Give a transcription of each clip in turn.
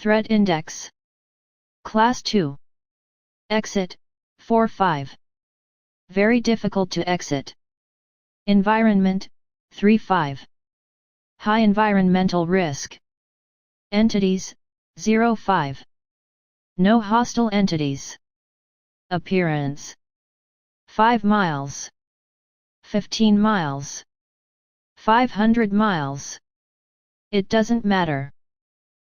Threat Index. Class 2. Exit, 4-5. Very difficult to exit. Environment, 3-5. High environmental risk. Entities, 0-5. No hostile entities. Appearance. 5 miles. 15 miles. 500 miles. It doesn't matter.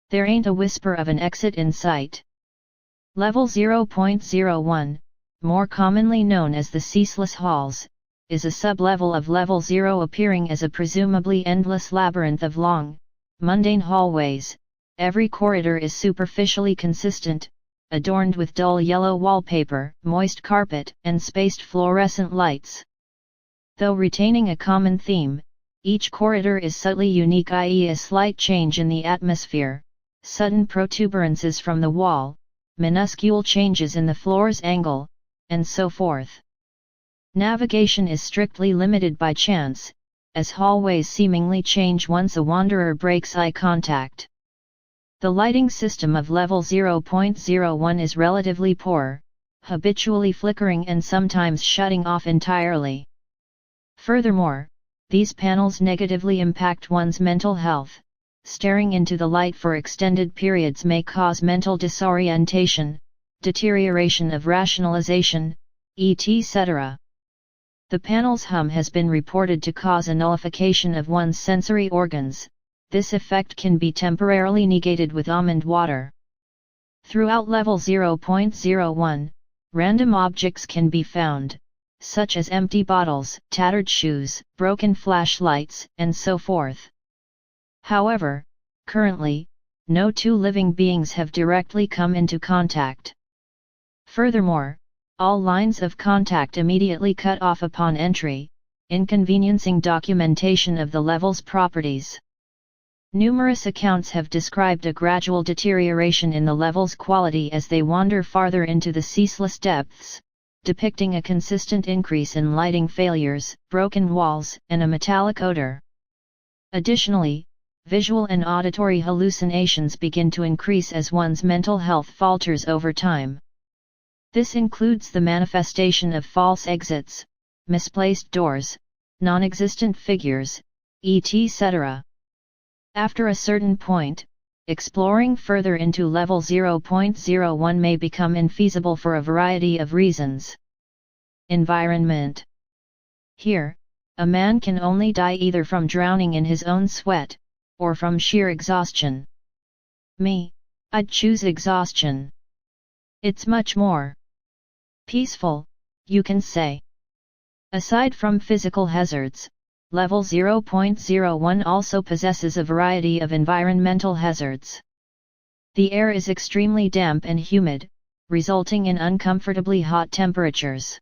There ain't a whisper of an exit in sight. Level 0.01, more commonly known as the ceaseless halls, is a sub-level of level 0 appearing as a presumably endless labyrinth of long, mundane hallways. Every corridor is superficially consistent, adorned with dull yellow wallpaper, moist carpet, and spaced fluorescent lights. Though retaining a common theme, each corridor is subtly unique, i.e. a slight change in the atmosphere, sudden protuberances from the wall, minuscule changes in the floor's angle, and so forth. Navigation is strictly limited by chance, as hallways seemingly change once a wanderer breaks eye contact. The lighting system of level 0.01 is relatively poor, habitually flickering and sometimes shutting off entirely. Furthermore, these panels negatively impact one's mental health. Staring into the light for extended periods may cause mental disorientation, deterioration of rationalization, etc. The panel's hum has been reported to cause a nullification of one's sensory organs. This effect can be temporarily negated with almond water. Throughout level 0.01, random objects can be found, such as empty bottles, tattered shoes, broken flashlights, and so forth. However, currently, no two living beings have directly come into contact. Furthermore, all lines of contact immediately cut off upon entry, inconveniencing documentation of the level's properties. Numerous accounts have described a gradual deterioration in the level's quality as they wander farther into the ceaseless depths, depicting a consistent increase in lighting failures, broken walls, and a metallic odor. Additionally, visual and auditory hallucinations begin to increase as one's mental health falters over time. This includes the manifestation of false exits, misplaced doors, non-existent figures, etc. After a certain point, exploring further into level 0.01 may become infeasible for a variety of reasons. Environment. Here, a man can only die either from drowning in his own sweat, or from sheer exhaustion. Me, I'd choose exhaustion. It's much more peaceful, you can say. Aside from physical hazards, level 0.01 also possesses a variety of environmental hazards. The air is extremely damp and humid, resulting in uncomfortably hot temperatures.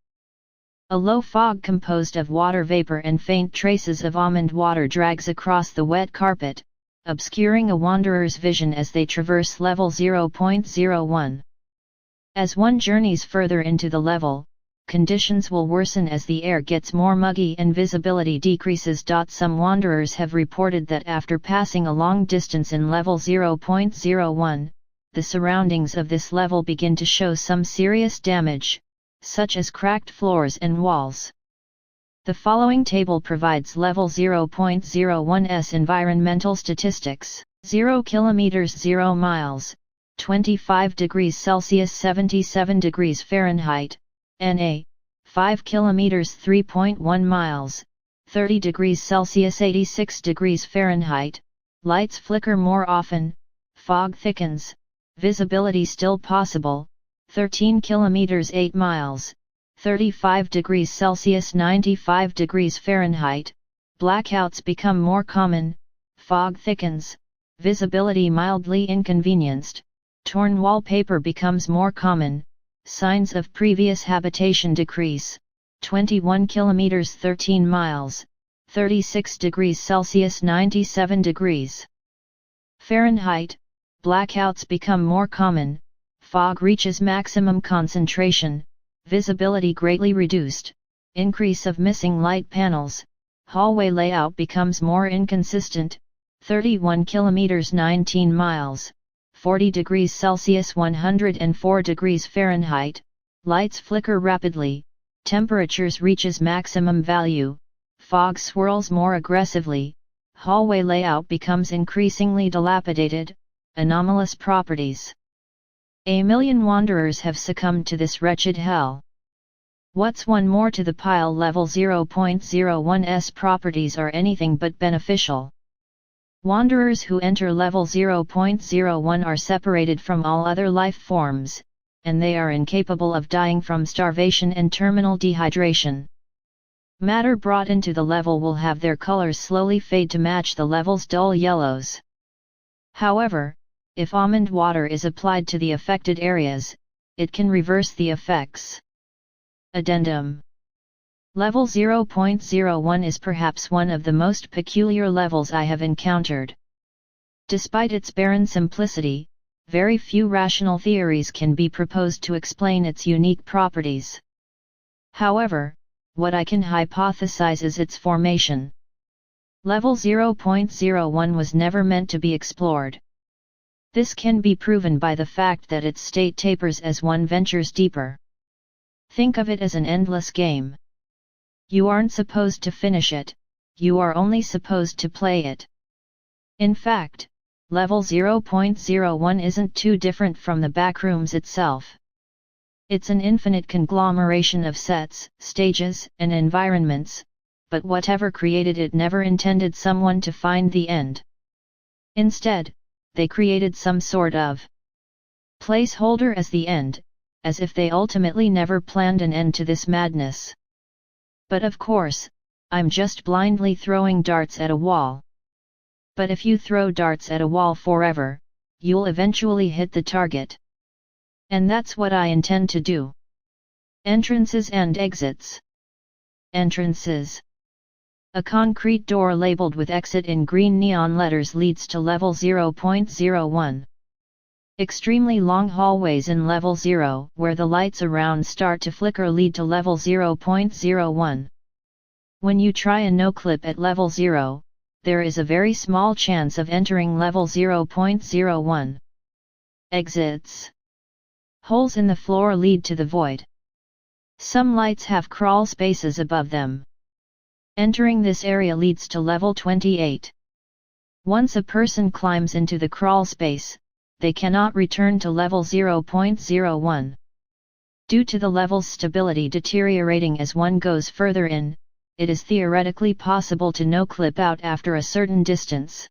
A low fog composed of water vapor and faint traces of almond water drags across the wet carpet, obscuring a wanderer's vision as they traverse level 0.01. As one journeys further into the level, conditions will worsen as the air gets more muggy and visibility decreases. Some wanderers have reported that after passing a long distance in level 0.01, the surroundings of this level begin to show some serious damage, such as cracked floors and walls. The following table provides level 0.01's environmental statistics: 0 km 0 miles, 25 degrees Celsius 77 degrees Fahrenheit, NA, 5 km 3.1 miles, 30 degrees Celsius 86 degrees Fahrenheit, lights flicker more often, fog thickens, visibility still possible, 13 km 8 miles, 35 degrees Celsius 95 degrees Fahrenheit, blackouts become more common, fog thickens, visibility mildly inconvenienced, torn wallpaper becomes more common, signs of previous habitation decrease, 21 km 13 miles, 36 degrees Celsius 97 degrees Fahrenheit, blackouts become more common, fog reaches maximum concentration, visibility greatly reduced, increase of missing light panels, hallway layout becomes more inconsistent, 31 km 19 miles, 40 degrees Celsius 104 degrees Fahrenheit, lights flicker rapidly, temperatures reaches maximum value, fog swirls more aggressively, hallway layout becomes increasingly dilapidated, anomalous properties. A million wanderers have succumbed to this wretched hell. What's one more to the pile? Level 0.01's properties are anything but beneficial. Wanderers who enter level 0.01 are separated from all other life forms, and they are incapable of dying from starvation and terminal dehydration. Matter brought into the level will have their colors slowly fade to match the level's dull yellows. However, if almond water is applied to the affected areas, it can reverse the effects. Addendum. Level 0.01 is perhaps one of the most peculiar levels I have encountered. Despite its barren simplicity, very few rational theories can be proposed to explain its unique properties. However, what I can hypothesize is its formation. Level 0.01 was never meant to be explored. This can be proven by the fact that its state tapers as one ventures deeper. Think of it as an endless game. You aren't supposed to finish it, you are only supposed to play it. In fact, level 0.01 isn't too different from the backrooms itself. It's an infinite conglomeration of sets, stages, and environments, but whatever created it never intended someone to find the end. Instead, they created some sort of placeholder as the end, as if they ultimately never planned an end to this madness. But of course, I'm just blindly throwing darts at a wall. But if you throw darts at a wall forever, you'll eventually hit the target. And that's what I intend to do. Entrances and exits. Entrances. A concrete door labeled with exit in green neon letters leads to level 0.01. Extremely long hallways in level 0, where the lights around start to flicker, lead to level 0.01. When you try a no-clip at level 0, there is a very small chance of entering level 0.01. Exits. Holes in the floor lead to the void. Some lights have crawl spaces above them. Entering this area leads to level 28. Once a person climbs into the crawl space, they cannot return to level 0.01. Due to the level's stability deteriorating as one goes further in, it is theoretically possible to no-clip out after a certain distance.